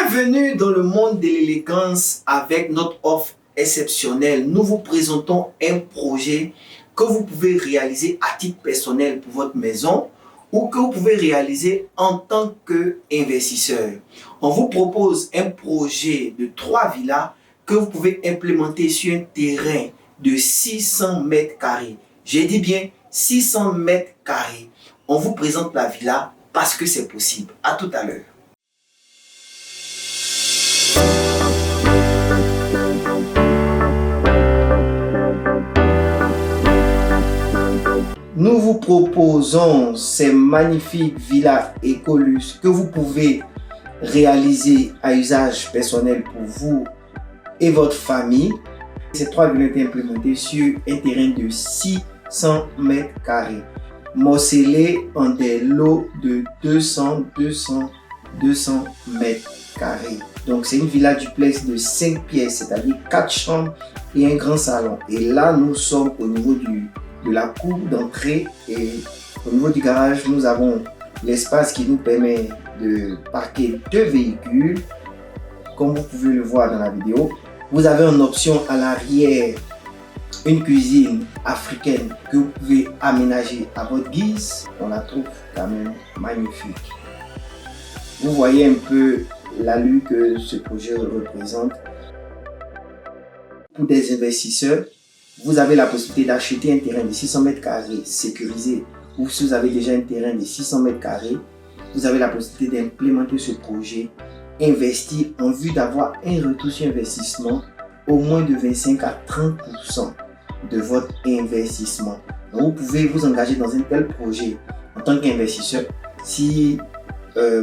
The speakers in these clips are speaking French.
Bienvenue dans le monde de l'élégance avec notre offre exceptionnelle. Nous vous présentons un projet que vous pouvez réaliser à titre personnel pour votre maison ou que vous pouvez réaliser en tant qu'investisseur. On vous propose un projet de 3 villas que vous pouvez implémenter sur un terrain de 600 mètres carrés. J'ai dit bien 600 mètres carrés. On vous présente la villa parce que c'est possible. À tout à l'heure. Nous vous proposons ces magnifiques villas Ecolus que vous pouvez réaliser à usage personnel pour vous et votre famille. Ces 3 villas ont été implémentées sur un terrain de 600 mètres carrés, morcelés en des lots de 200 mètres carrés. Donc c'est une villa duplex de 5 pièces, c'est-à-dire 4 chambres et un grand salon. Et là, nous sommes au niveau de la cour d'entrée et au niveau du garage, nous avons l'espace qui nous permet de parquer 2 véhicules, comme vous pouvez le voir dans la vidéo. Vous avez en option à l'arrière une cuisine africaine que vous pouvez aménager à votre guise. On la trouve quand même magnifique. Vous voyez un peu l'allure que ce projet représente. Pour des investisseurs, vous avez la possibilité d'acheter un terrain de 600 mètres carrés sécurisé, ou si vous avez déjà un terrain de 600 mètres carrés, vous avez la possibilité d'implémenter ce projet, investir en vue d'avoir un retour sur investissement au moins de 25 à 30% de votre investissement. Donc vous pouvez vous engager dans un tel projet en tant qu'investisseur si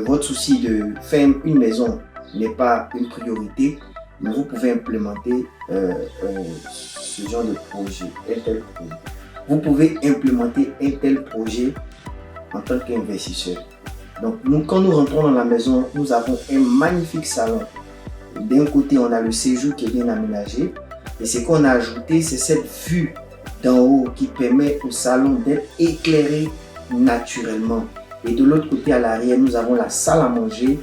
votre souci de faire une maison n'est pas une priorité. Mais vous pouvez implémenter ce genre de projet, un tel projet. Vous pouvez implémenter un tel projet en tant qu'investisseur. Donc, quand nous rentrons dans la maison, nous avons un magnifique salon. D'un côté, on a le séjour qui est bien aménagé. Et ce qu'on a ajouté, c'est cette vue d'en haut qui permet au salon d'être éclairé naturellement. Et de l'autre côté, à l'arrière, nous avons la salle à manger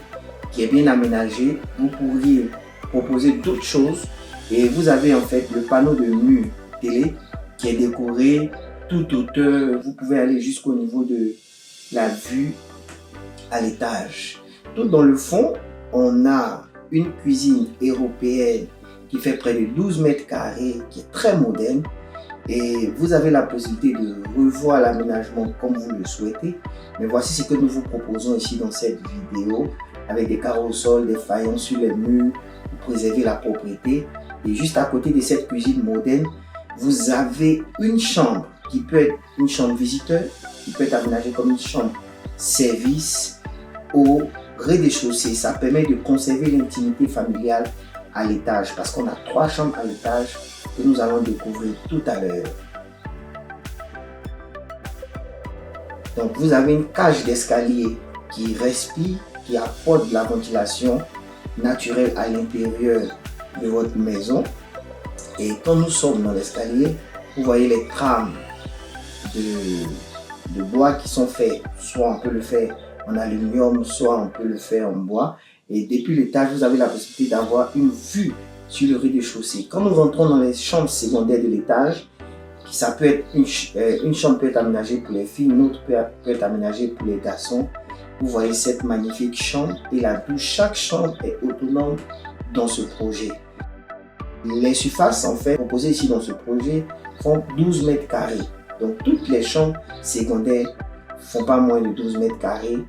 qui est bien aménagée. Vous pourriez proposer d'autres choses et vous avez en fait le panneau de mur télé qui est décoré tout hauteur. Vous pouvez aller jusqu'au niveau de la vue à l'étage. Tout dans le fond, on a une cuisine européenne qui fait près de 12 mètres carrés, qui est très moderne, et vous avez la possibilité de revoir l'aménagement comme vous le souhaitez. Mais voici ce que nous vous proposons ici dans cette vidéo, avec des carreaux au sol, des faïences sur les murs, préserver la propriété. Et juste à côté de cette cuisine moderne, vous avez une chambre qui peut être une chambre visiteur, qui peut être aménagée comme une chambre service au rez-de-chaussée. Ça permet de conserver l'intimité familiale à l'étage parce qu'on a 3 chambres à l'étage que nous allons découvrir tout à l'heure. Donc vous avez une cage d'escalier qui respire, qui apporte de la ventilation naturelle à l'intérieur de votre maison. Et quand nous sommes dans l'escalier, vous voyez les trames de bois qui sont faits. Soit on peut le faire en aluminium, soit on peut le faire en bois. Et depuis l'étage, vous avez la possibilité d'avoir une vue sur le rez-de-chaussée. Quand nous rentrons dans les chambres secondaires de l'étage, ça peut être une chambre peut être aménagée pour les filles, une autre peut être aménagée pour les garçons. Vous voyez cette magnifique chambre et la douche. Chaque chambre est autonome dans ce projet. Les surfaces en fait proposées ici dans ce projet font 12 mètres carrés. Donc toutes les chambres secondaires ne font pas moins de 12 mètres carrés.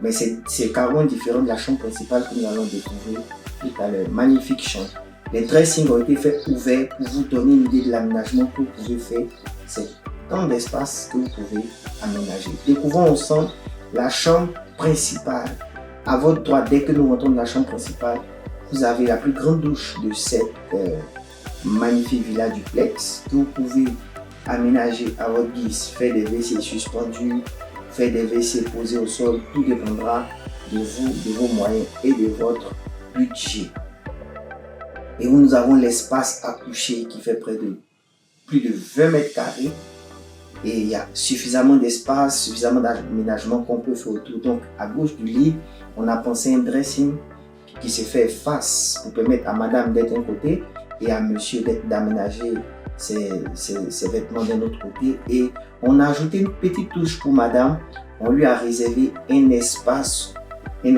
Mais c'est carrément différent de la chambre principale que nous allons découvrir tout à l'heure. Magnifique chambre. Les dressings ont été faits ouverts pour vous donner une idée de l'aménagement que vous pouvez faire. C'est tant d'espace que vous pouvez aménager. Découvrons ensemble la chambre principale. À votre droite, dès que nous rentrons dans la chambre principale, vous avez la plus grande douche de cette magnifique villa duplex que vous pouvez aménager à votre guise, faire des WC suspendus, faire des WC posés au sol. Tout dépendra de vous, de vos moyens et de votre budget. Et où nous avons l'espace à coucher qui fait plus de 20 mètres carrés. Et il y a suffisamment d'espace, suffisamment d'aménagement qu'on peut faire autour. Donc à gauche du lit, on a pensé un dressing qui se fait face pour permettre à madame d'être d'un côté et à monsieur d'aménager ses vêtements d'un autre côté. Et on a ajouté une petite touche pour madame. On lui a réservé un espace pour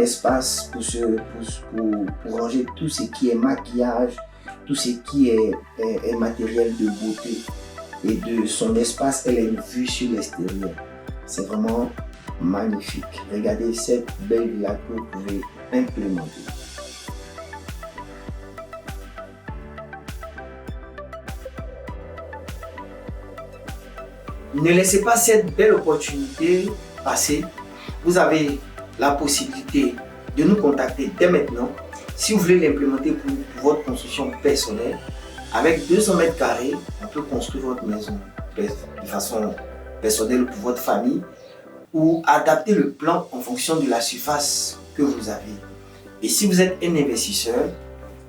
ranger tout ce qui est maquillage, tout ce qui est matériel de beauté. Et de son espace, elle a une vue sur l'extérieur. C'est vraiment magnifique. Regardez cette belle villa que vous pouvez implémenter. Ne laissez pas cette belle opportunité passer. Vous avez la possibilité de nous contacter dès maintenant si vous voulez l'implémenter pour votre construction personnelle. Avec 200 mètres carrés, on peut construire votre maison de façon personnelle pour votre famille ou adapter le plan en fonction de la surface que vous avez. Et si vous êtes un investisseur,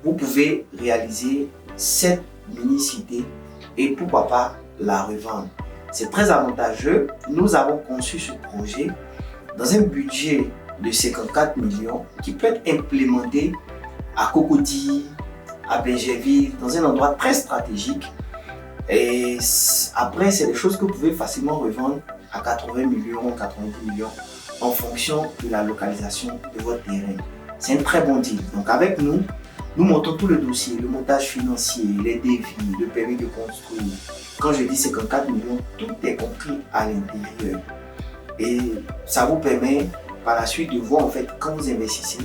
vous pouvez réaliser cette mini-cité et pourquoi pas la revendre. C'est très avantageux. Nous avons conçu ce projet dans un budget de 54 millions qui peut être implémenté à Cocody, à Bergerville, dans un endroit très stratégique. Et après, c'est des choses que vous pouvez facilement revendre à 80 millions, 90 millions en fonction de la localisation de votre terrain. C'est un très bon deal. Donc avec nous, nous montons tout le dossier, le montage financier, les devis, le permis de construire. Quand je dis 54 millions, tout est compris à l'intérieur. Et ça vous permet par la suite de voir en fait quand vous investissez,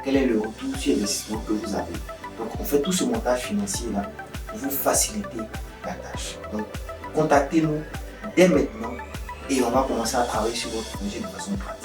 quel est le retour sur investissement que vous avez. Donc on fait tout ce montage financier là pour vous faciliter la tâche. Donc contactez-nous dès maintenant et on va commencer à travailler sur votre projet de façon pratique.